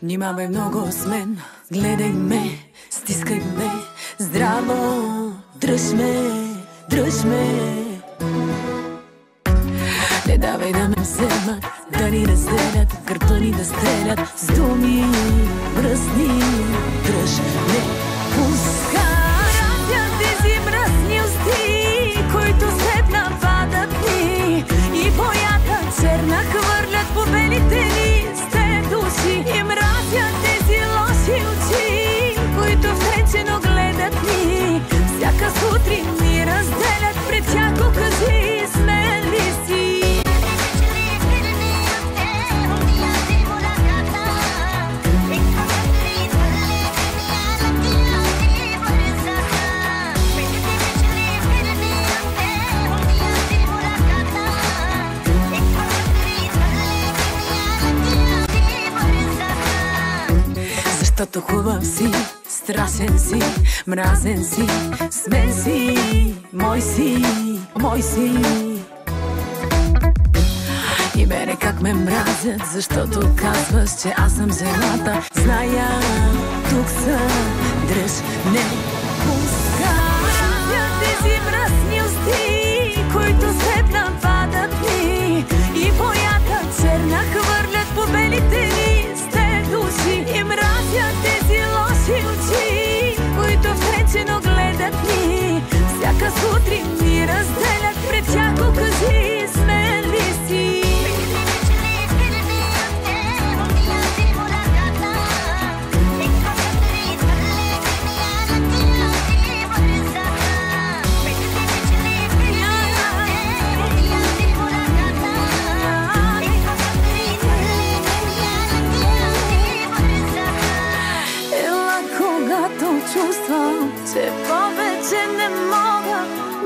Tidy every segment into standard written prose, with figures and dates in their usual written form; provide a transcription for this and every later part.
Внимавай много с мен, гледай ме, стискай ме, здраво, дръж ме. Не давай да ме вземат, да ни разделят, гърба ни да стрелят с думи мръсни. Дръж ме, пускай тези мръсни усти, които се нападат ни и боята черна хвърлят по белите ни сте души. И мразят тези лоши очи, които втренчено гледат ни. Всяка сутрин ни разделят, пред тяко кажи смели ли си. Защото хубав си, страшен си, мразен си, смен си, мой си, мой си. И мене как ме мразят, защото казваш, че аз съм жената. Зная, тук съм, дръж, не пускай тези мръсни усти, които се нападат ни и боята черна хвърлят по белите ни сте души. И мразят тези лоши очи, които втренчено гледат ни. Всяка сутрин ни разделят, пред тяко кажи смели ли си. Чувствам, че повече не мога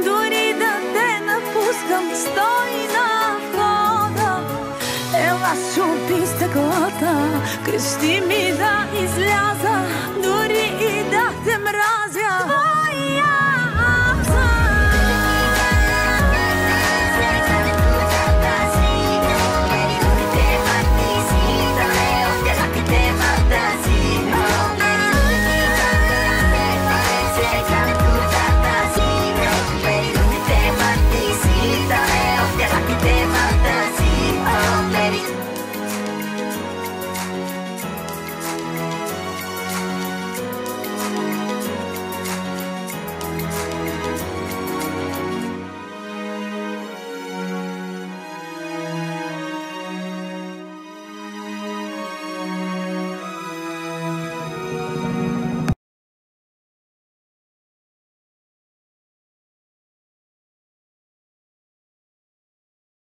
дори да те напускам. Стой на входа, ела шупи стъклата, крещи ми да